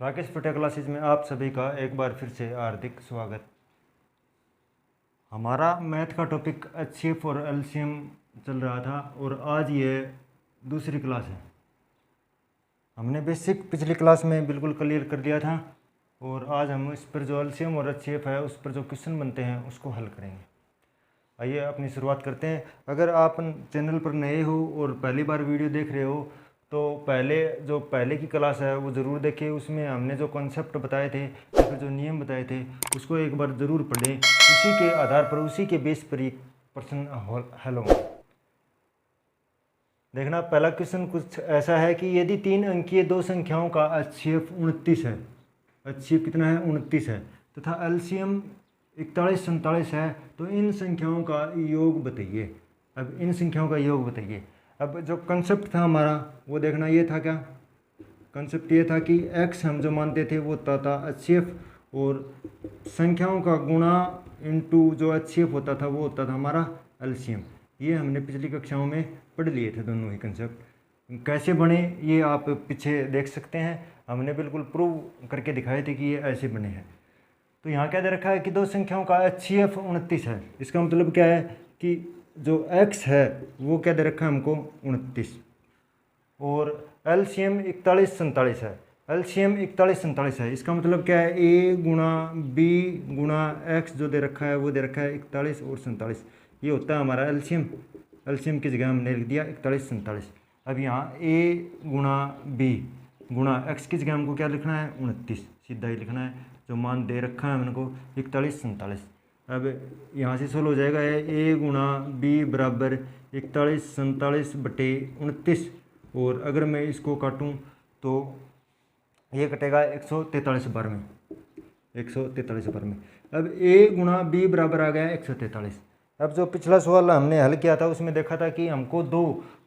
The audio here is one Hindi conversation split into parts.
राकेश फुटे क्लासेज में आप सभी का एक बार फिर से हार्दिक स्वागत। हमारा मैथ का टॉपिक एचसीएफ और एलसीएम चल रहा था और आज ये दूसरी क्लास है। हमने बेसिक पिछली क्लास में बिल्कुल क्लियर कर दिया था और आज हम इस पर जो एलसीएम और एचसीएफ है उस पर जो क्वेश्चन बनते हैं उसको हल करेंगे। आइए अपनी शुरुआत करते हैं। अगर आप चैनल पर नए हो और पहली बार वीडियो देख रहे हो तो पहले की क्लास है वो ज़रूर देखिए। उसमें हमने जो कॉन्सेप्ट बताए थे या फिर जो नियम बताए थे उसको एक बार ज़रूर पढ़ें। उसी के आधार पर उसी के बेस पर एक प्रश्न हल होगा। देखना पहला क्वेश्चन कुछ ऐसा है कि यदि 3 अंकीय दो संख्याओं का एचसीएफ 29 है, एचसीएफ कितना है 29 है, तथा एलसीएम 41 47 है, तो इन संख्याओं का योग बताइए। अब इन संख्याओं का योग बताइए। अब जो कंसेप्ट था हमारा वो देखना ये था, क्या कंसेप्ट ये था कि x हम जो मानते थे वो होता था एचसीएफ और संख्याओं का गुणा इनटू जो एचसीएफ होता था वो होता था हमारा एलसीएम। ये हमने पिछली कक्षाओं में पढ़ लिए थे दोनों ही कंसेप्ट। कैसे बने ये आप पीछे देख सकते हैं, हमने बिल्कुल प्रूव करके दिखाए थे कि ये ऐसे बने हैं। तो यहाँ क्या दे रखा है कि दो संख्याओं का एचसीएफ 29 है। इसका मतलब क्या है कि जो x है वो क्या दे रखा है हमको 29 और एलसीएम 41 47 है। एलसीएम 41 47 है। इसका मतलब क्या है a गुणा b गुणा x जो दे रखा है वो दे रखा है 41 और 47। ये होता है हमारा एलसीएम। एलसीएम की जगह हमने लिख दिया 41 47। अब यहाँ a गुणा b गुणा x की जगह हमको क्या लिखना है 29, सीधा ही लिखना है। जो मान दे रखा है हमको 41 47। अब यहाँ से सोल्व हो जाएगा a गुणा बी बराबर 41 47 बटे 29 और अगर मैं इसको काटूँ तो ये कटेगा 143 बार में, 143 बार में। अब a गुणा b बराबर आ गया 143। अब जो पिछला सवाल हमने हल किया था उसमें देखा था कि हमको दो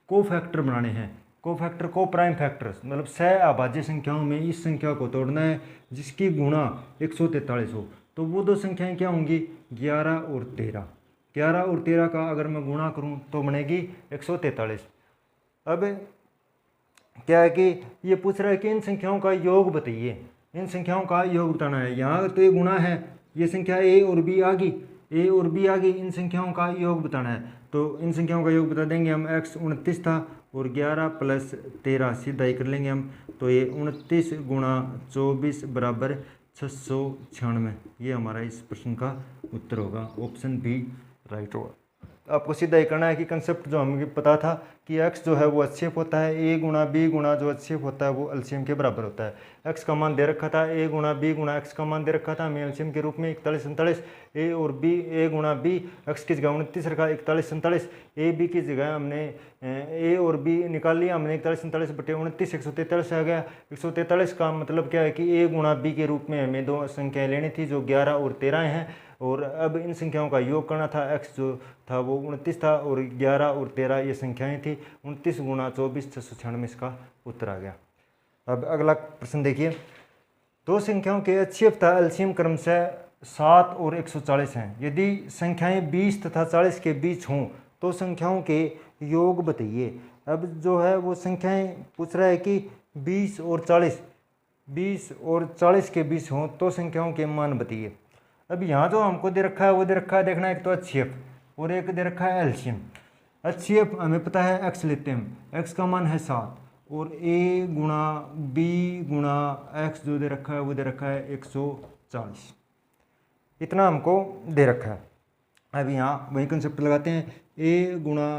को फैक्टर बनाने हैं। को फैक्टर को प्राइम फैक्टर्स मतलब सह अभाज्य संख्याओं में इस संख्या को तोड़ना है जिसकी गुणा 143 हो। तो वो दो संख्याएं क्या होंगी 11 और 13। 11 और 13 का अगर मैं गुणा करूं तो बनेगी 143। अब क्या है कि ये पूछ रहा है कि इन संख्याओं का योग बताइए। इन संख्याओं का योग बताना है। यहाँ तो ये गुणा है, ये संख्या a और b आ गई, a और b आ गई। इन संख्याओं का योग बताना है तो इन संख्याओं का योग बता देंगे हम। x 29 था और 11 प्लस 13 सीधा ही कर लेंगे हम। तो ये 29 गुणा 24 बराबर 696। ये हमारा इस प्रश्न का उत्तर होगा। ऑप्शन बी राइट होगा। आपको सीधा ही करना है कि कंसेप्ट जो हमें पता था कि x जो है वो एचसीएफ होता है, a गुणा b गुणा जो एचसीएफ होता है वो एलसीएम के बराबर होता है। x का मान दे रखा था, a गुणा b गुणा x का मान दे रखा था हमें एलसीएम के रूप में 41 47। a और b, a गुणा b x की जगह 29 रखा 41 47, a b की जगह हमने a और b निकाल लिया हमने 41 47 बटे 29 143 आ गया। 143 का मतलब क्या है कि a गुणा b के रूप में हमें दो संख्याएं लेनी थी जो 11 और 13 हैं और अब इन संख्याओं का योग करना था। x जो था वो 29 था और 11 और 13 ये संख्याएं थी। 29 गुणा 24 696 इसका उत्तर आ गया। अब अगला प्रश्न देखिए। दो संख्याओं के एचसीएफ तथा एलसीएम क्रमशः 7 और 140 हैं। यदि संख्याएं 20 तथा 40 के बीच हों तो संख्याओं के योग बताइए। अब जो है वो संख्याएं पूछ रहा है कि 20 और 40 के बीच हों तो संख्याओं के मान बताइए। अब यहाँ जो हमको दे रखा है वो दे रखा है, देखना एक तो एचसीएफ और एक दे रखा है एलसीएम। एचसीएफ हमें पता है x लेते हैं हम, x का मान है 7 और a गुणा b गुणा x जो दे रखा है वो दे रखा है 140। इतना हमको दे रखा है। अब यहाँ वही कंसेप्ट लगाते हैं, a गुणा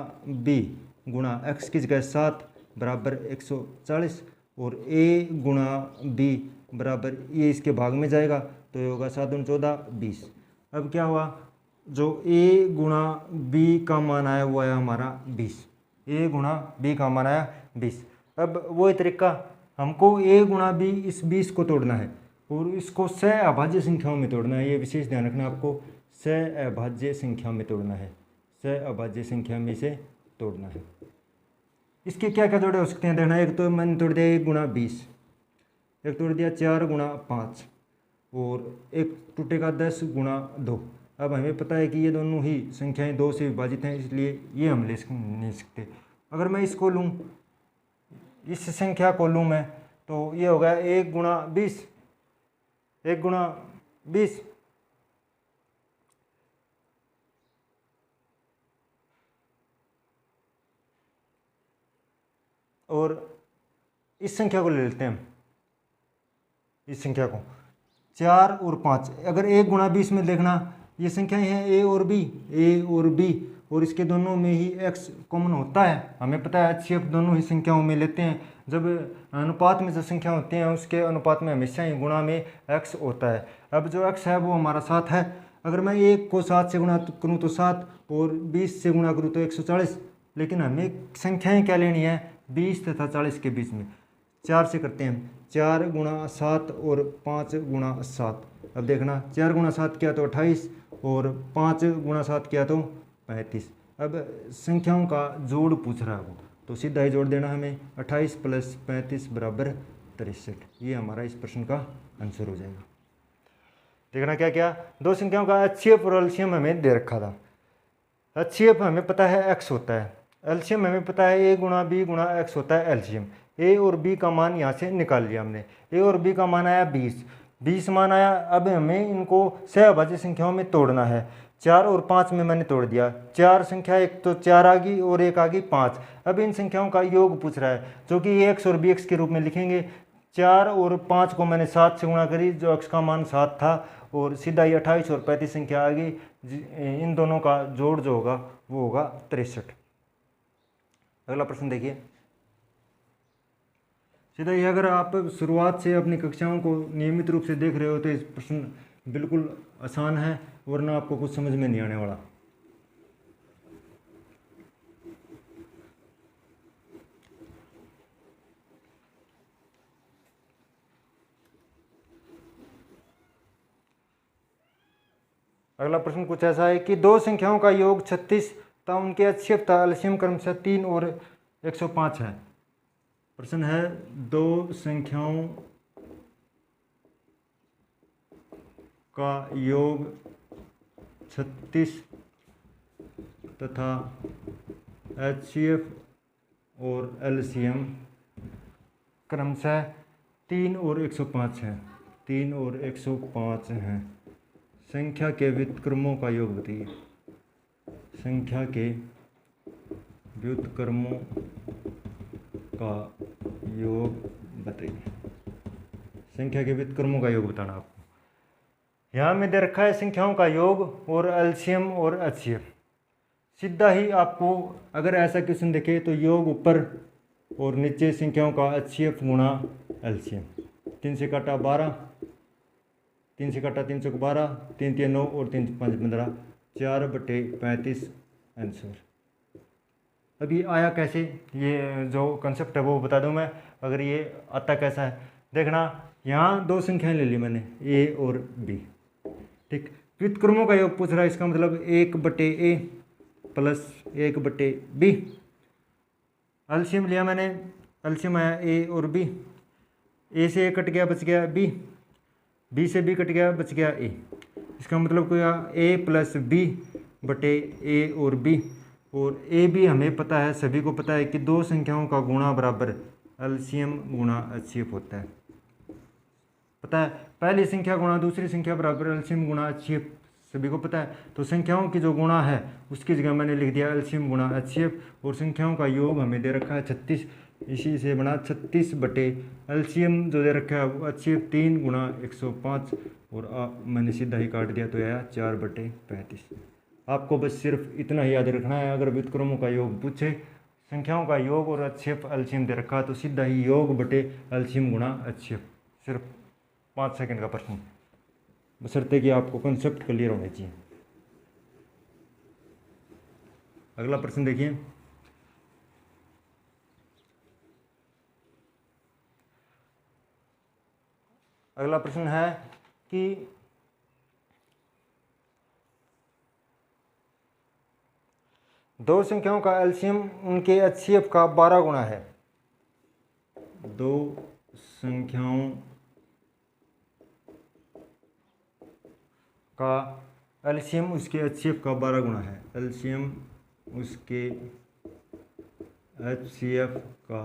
b गुणा x की जगह 7 बराबर 140 और a गुणा b बराबर ये इसके भाग में जाएगा तो ये होगा 7 और 14 20। अब क्या हुआ, जो a गुणा b का मान आया वो आया हमारा 20। a गुणा b का मान आया 20। अब वही तरीका हमको a गुणा b इस 20 को तोड़ना है और इसको सह अभाज्य संख्याओं में तोड़ना है। ये विशेष ध्यान रखना आपको, सह अभाज्य संख्या में तोड़ना है, सह अभाज्य संख्या में से तोड़ना है। इसके क्या क्या जोड़े हो सकते हैं देखना। एक तो मैंने तोड़ दिया 1 गुणा 20, एक तोड़ दिया 4 गुणा 5 और एक टूटेगा 10 गुणा 2। अब हमें पता है कि ये दोनों ही संख्याएं 2 से विभाजित हैं इसलिए ये हम ले नहीं सकते। अगर मैं इसको लूँ, इस संख्या को लूँ मैं तो ये हो गया 1 × 20 और इस संख्या को ले लेते हैं हम, इस संख्या को 4 और 5। अगर 1 × 20 में देखना ये संख्याएं हैं ए और बी और इसके दोनों में ही x कॉमन होता है। हमें पता है HCF दोनों ही संख्याओं में लेते हैं। जब अनुपात में जो संख्या होती हैं उसके अनुपात में हमेशा ही गुणा में x होता है। अब जो x है वो हमारा 7 है। अगर मैं 1 को 7 से गुणा करूँ तो 7 और 20 से गुणा करूँ तो 140, लेकिन हमें संख्याएँ क्या लेनी है 20 तथा 40 के बीच में। 4 से करते हैं, 4 × 7 और 5 × 7। अब देखना 4 × 7 किया तो 28 और 5 × 7 किया तो 35। अब संख्याओं का जोड़ पूछ रहा है वो, तो सीधा ही जोड़ देना हमें 28 + 35 = 63। ये हमारा इस प्रश्न का आंसर हो जाएगा। देखना क्या क्या, दो संख्याओं का HCF और LCM हमें दे रखा था। HCF हमें पता है x होता है, LCM हमें पता है a × b × x होता है LCM। a और b का मान यहाँ से निकाल लिया हमने। a और b का मान आया 20 मान आया। अब हमें इनको सहभाज्य संख्याओं में तोड़ना है। 4 और 5 में मैंने तोड़ दिया। 4 संख्या एक तो 4 आ गई और एक आ गई 5। अब इन संख्याओं का योग पूछ रहा है जो कि x और bx के रूप में लिखेंगे। 4 और 5 को मैंने 7 से गुणा करी, जो x का मान 7 था, और सीधा ही 28 और 35 संख्या आ गई। इन दोनों का जोड़ जो होगा वो होगा 63। अगला प्रश्न देखिए। सीधा ही अगर आप शुरुआत से अपनी कक्षाओं को नियमित रूप से देख रहे हो तो इस प्रश्न बिल्कुल आसान है, वरना आपको कुछ समझ में नहीं आने वाला। अगला प्रश्न कुछ ऐसा है कि दो संख्याओं का योग 36 तथा उनके HCF तथा LCM क्रमशः 3 और 105 है। प्रश्न है दो संख्याओं का योग 36 तथा HCF और LCM क्रमशः 3 और 105 है। 3 और 105 हैं। संख्या के व्युत्क्रमों का योग बताइए। संख्या के व्युत्क्रमों का योग बताइए। संख्या के व्युत्क्रमों का योग बताना आपको। यहाँ में दे रखा है संख्याओं का योग और LCM और HCF। सीधा ही आपको अगर ऐसा क्वेश्चन देखे तो योग ऊपर और नीचे संख्याओं का HCF गुणा LCM। 3 से काटा 12, 3 से काटा 3 × 12, 3 × 3 = 9 और 3 × 5 = 15, 4/35 आंसर। अब ये आया कैसे, ये जो कंसेप्ट है वो बता दूं मैं। अगर ये आता कैसा है देखना, यहाँ दो संख्याएं ले ली मैंने a और b, ठीक। व्युत्क्रमों का योग पूछ रहा है, इसका मतलब 1/a + 1/b। LCM लिया मैंने, LCM आया a और b। a से a कट गया बच गया b, b से b कट गया बच गया a। इसका मतलब क्या, a + b/a और b। और a b हमें पता है, सभी को पता है कि दो संख्याओं का गुणा बराबर LCM गुणा HCF होता है। पता है, पहली संख्या गुणा दूसरी संख्या बराबर LCM गुणा HCF, सभी को पता है। तो संख्याओं की जो गुणा है उसकी जगह मैंने लिख दिया LCM गुणा HCF। और संख्याओं का योग हमें दे रखा है 36, इसी से बना 36/LCM जो दे रखा है वो HCF 3 × 105, और मैंने सीधा ही काट दिया तो आया 4/35। आपको बस सिर्फ इतना ही याद रखना है। अगर व्युत्क्रमों का योग पूछे, संख्याओं का योग और HCF LCM दे रखा है तो सीधा ही योग बटे LCM गुणा HCF। सिर्फ 5 सेकंड का प्रश्न, बशर्ते कि आपको कंसेप्ट क्लियर होने चाहिए। अगला प्रश्न देखिए। अगला प्रश्न है कि दो संख्याओं का LCM उनके HCF का 12 गुणा है। दो संख्याओं का LCM उसके HCF का 12 गुणा है। LCM उसके HCF का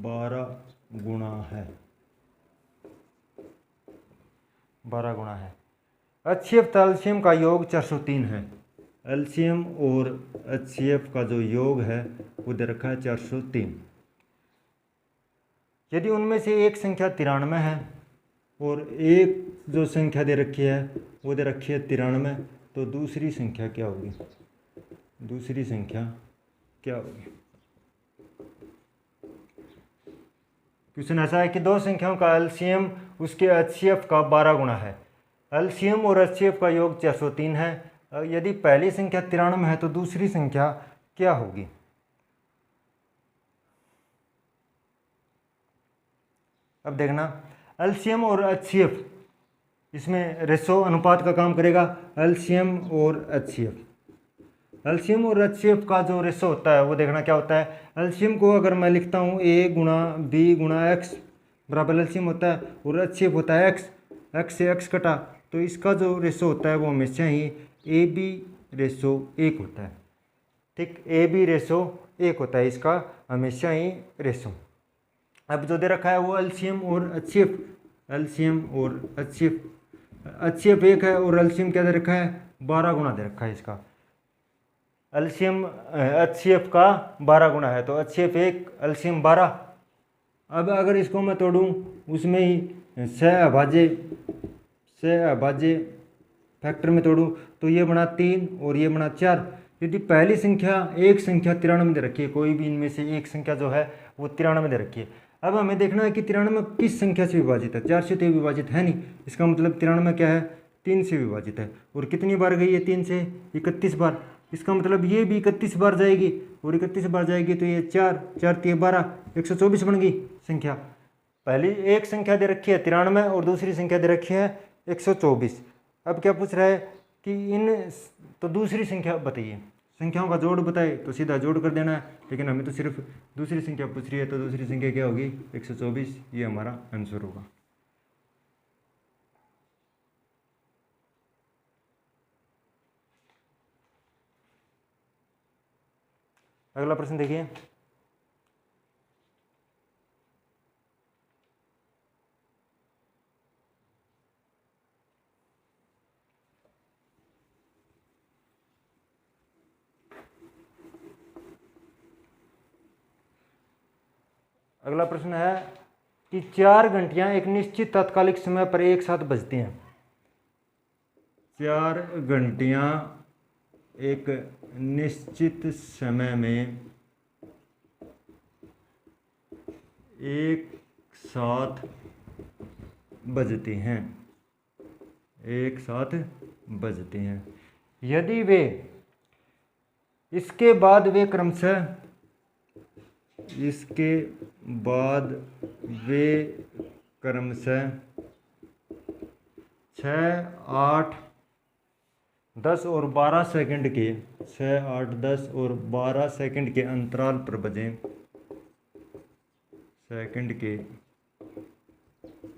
12 गुणा है, 12 गुणा है। HCF तथा एलसीएम का योग 403 है। एलसीएम और HCF का जो योग है वो दे रखा है 403। यदि उनमें से एक संख्या 93 है और एक जो संख्या दे रखी है वो दे रखी है 93, तो दूसरी संख्या क्या होगी? दूसरी संख्या क्या होगी? क्वेश्चन ऐसा है कि दो संख्याओं का एलसीएम उसके HCF का 12 गुना है। एलसीएम और HCF का योग 403 है। यदि पहली संख्या 93 है तो दूसरी संख्या क्या होगी? अब देखना, एलसीएम और HCF इसमें रेशो अनुपात का काम करेगा। एलसीएम और HCF, एलसीएम और HCF का जो रेशो होता है वो देखना क्या होता है। एलसीएम को अगर मैं लिखता हूँ A गुणा B गुणा X बराबर एलसीएम होता है, और HCF होता है X से X कटा, तो इसका जो रेशो होता है वो हमेशा ही AB रेशो 1 होता है। ठीक, AB रेशो 1 होता है इसका हमेशा ही रेशो। अब जो दे रखा है वो एलसीएम और HCF, एलसीएम और HCF, HCF 1 है और एलसीएम क्या दे रखा है? 12 गुना दे रखा है इसका। एलसीएम HCF का 12 गुना है, तो HCF 1 एलसीएम 12। अब अगर इसको मैं तोड़ूँ उसमें ही 6 अभाज्य फैक्टर में तोड़ूँ तो ये बना 3 और ये बना 4। यदि पहली संख्या एक संख्या 93 दे रखी है, कोई भी इनमें से एक संख्या जो है वो 93 दे रखी है। अब हमें देखना है कि 93 किस संख्या से विभाजित है। 4 से तो विभाजित है नहीं, इसका मतलब 93 क्या है? 3 से विभाजित है। और कितनी बार गई है 3 से? 31 बार। इसका मतलब ये भी 31 बार जाएगी, और 31 बार जाएगी तो ये 4 3 12 124 बन गई संख्या। पहली एक संख्या दे रखी है 93 और दूसरी संख्या दे रखी है 124। अब क्या पूछ रहा है कि तो दूसरी संख्या बताइए, संख्याओं का जोड़ बताए तो सीधा जोड़ कर देना है, लेकिन हमें तो सिर्फ दूसरी संख्या पूछ रही है, तो दूसरी संख्या क्या होगी? 124। ये हमारा आंसर होगा। अगला प्रश्न देखिए। अगला प्रश्न है कि 4 घंटियां एक निश्चित तात्कालिक समय पर एक साथ बजती हैं। 4 घंटियां एक निश्चित समय में एक साथ बजती हैं, एक साथ बजती हैं। यदि वे इसके बाद वे क्रमशः 6, 8, 10 और 12 सेकंड के 6, 8, 10 और 12 सेकंड के अंतराल पर बजें, सेकंड के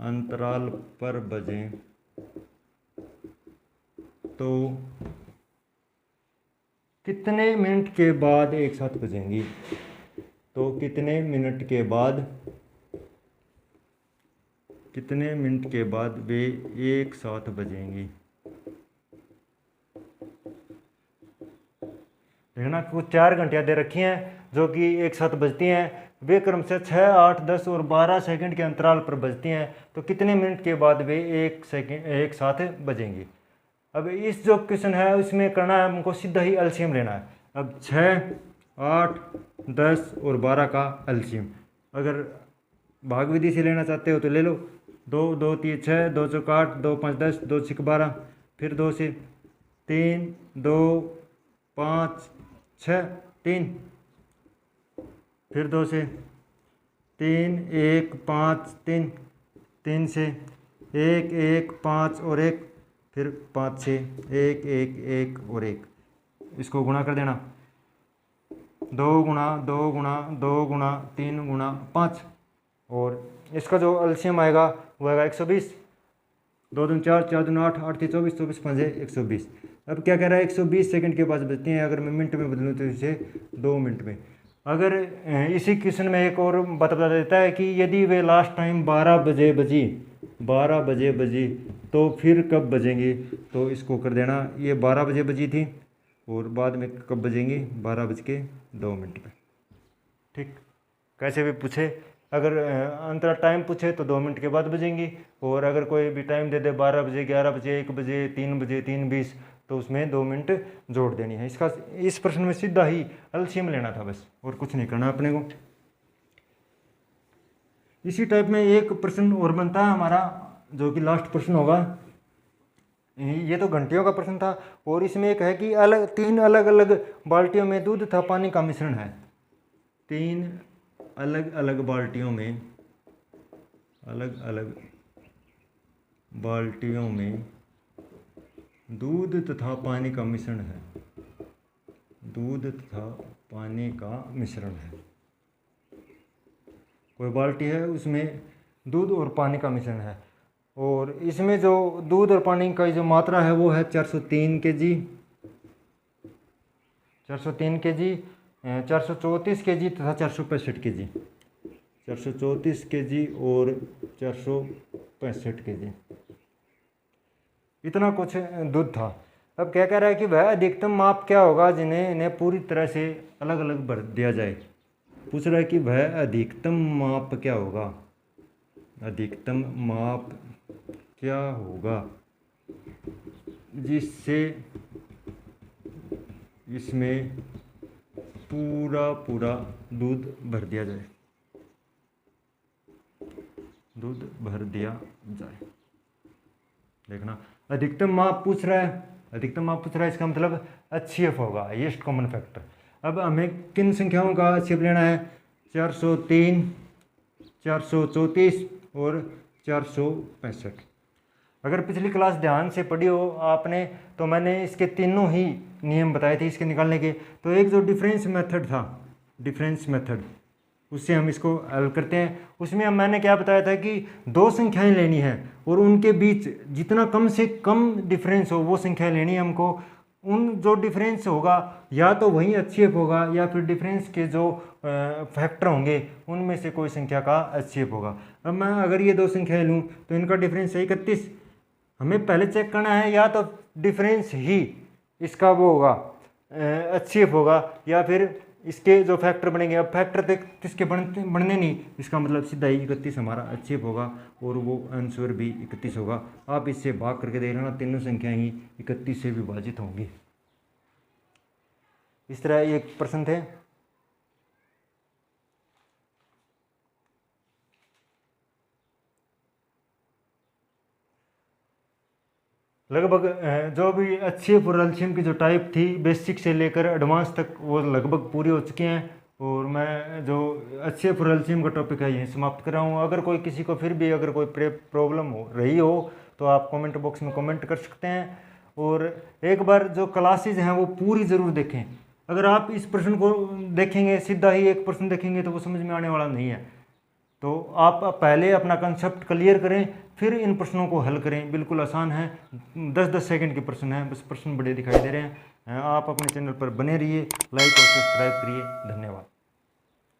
अंतराल पर बजें, तो कितने मिनट के बाद एक साथ बजेंगी? तो कितने मिनट के बाद वे एक साथ बजेंगी? देखना, कुछ 4 घंटियां दे रखी हैं जो कि एक साथ बजती हैं। वे क्रमशः 6, 8, 10 और 12 सेकंड के अंतराल पर बजती हैं, तो कितने मिनट के बाद वे एक साथ बजेंगी? अब इस जो क्वेश्चन है उसमें करना है हमको सीधा ही एलसीएम लेना है। अब 6, 8, 10 और 12 का एलसीएम अगर भाग विधि से लेना चाहते हो तो ले लो। 2, 2, 3, 6, 2 चौक 8, 2, 5, 10, 2, 6, 12, फिर 2 से 3, 2, 5, 6, 3, फिर 2 से 3, 1, 5, 3, 3 से 1, 1, 5 और 1, फिर 5 से 1, 1, 1 और 1। इसको गुणा कर देना, 2 गुणा 2 गुणा 2 गुणा 3 गुणा 5, और इसका जो एलसीएम आएगा वो आएगा 120। 2 दूनी 4, 4 दूनी 8, 8 3 24, 24 5 120। अब क्या कह रहा है? 120 सेकंड के बाद बजती हैं। अगर मैं मिनट में बदलूँ तो इसे 2 मिनट में। अगर इसी क्वेश्चन में एक और बता देता है कि यदि वे लास्ट टाइम 12 बजे बजी तो फिर कब बजेंगी, तो इसको कर देना, ये 12 बजे बजी थी और बाद में कब बजेंगी, 12:02 पे। ठीक, कैसे भी पूछे, अगर अंतरा टाइम पूछे तो 2 मिनट के बाद बजेंगी, और अगर कोई भी टाइम दे दे 12 बजे, 11 बजे, 1 बजे, 3 बजे, 3:20, तो उसमें 2 मिनट जोड़ देनी है। इसका इस प्रश्न में सीधा ही एलसीएम लेना था बस, और कुछ नहीं करना अपने को। इसी टाइप में एक प्रश्न और बनता है हमारा, जो कि लास्ट प्रश्न होगा। ये तो घंटियों का प्रश्न था, और इसमें एक है कि 3 अलग अलग बाल्टियों में दूध तथा पानी का मिश्रण है। 3 अलग अलग बाल्टियों में दूध तथा पानी का मिश्रण है। कोई बाल्टी है, उसमें दूध और पानी का मिश्रण है, और इसमें जो दूध और पानी का जो मात्रा है वो है 403 kg, 434 kg तथा 465 kg, 434 kg और 465 kg, इतना कुछ दूध था। अब क्या कह रहा है कि वह अधिकतम माप क्या होगा जिन्हें इन्हें पूरी तरह से अलग अलग भर दिया जाए। पूछ रहा है कि वह अधिकतम माप क्या होगा, जिससे इसमें पूरा दूध भर दिया जाए। देखना, अधिकतम माप पूछ रहा है, इसका मतलब HCF होगा, हाईएस्ट कॉमन फैक्टर। अब हमें किन संख्याओं का HCF लेना है, 403, 434 और 465। अगर पिछली क्लास ध्यान से पढ़ी हो आपने, तो मैंने इसके तीनों ही नियम बताए थे इसके निकालने के। तो एक जो डिफरेंस मेथड उससे हम इसको हल करते हैं। उसमें मैंने क्या बताया था कि 2 संख्याएं लेनी है, और उनके बीच जितना कम से कम डिफरेंस हो वो संख्या लेनी है हमको। उन जो डिफरेंस होगा या तो वही HCF होगा, या फिर डिफरेंस के जो फैक्टर होंगे उनमें से कोई संख्या का HCF होगा। अब मैं अगर ये 2 संख्याएं लूँ तो इनका डिफरेंस है 31। हमें पहले चेक करना है या तो डिफरेंस ही इसका वो होगा HCF होगा, या फिर इसके जो फैक्टर बनेंगे। अब फैक्टर तक किसके बनने नहीं, इसका मतलब सीधा ही 31 हमारा HCF होगा, और वो आंसर भी 31 होगा। आप इससे भाग करके देख लेना, तीनों संख्याएं ही 31 से विभाजित होंगी। इस तरह एक प्रश्न थे। लगभग जो भी HCF और LCM की जो टाइप थी बेसिक से लेकर एडवांस तक, वो लगभग पूरी हो चुकी हैं, और मैं जो HCF और LCM का टॉपिक है यहीं समाप्त कर रहा हूँ। अगर कोई किसी को फिर भी अगर कोई प्रॉब्लम हो रही हो तो आप कमेंट बॉक्स में कमेंट कर सकते हैं, और एक बार जो क्लासेज हैं वो पूरी ज़रूर देखें। अगर आप इस प्रश्न को देखेंगे, सीधा ही एक प्रश्न देखेंगे, तो वो समझ में आने वाला नहीं है। तो आप पहले अपना कंसेप्ट क्लियर करें, फिर इन प्रश्नों को हल करें। बिल्कुल आसान है, 10-10 सेकंड के प्रश्न हैं, बस प्रश्न बड़े दिखाई दे रहे हैं। आप अपने चैनल पर बने रहिए, लाइक और सब्सक्राइब करिए। धन्यवाद।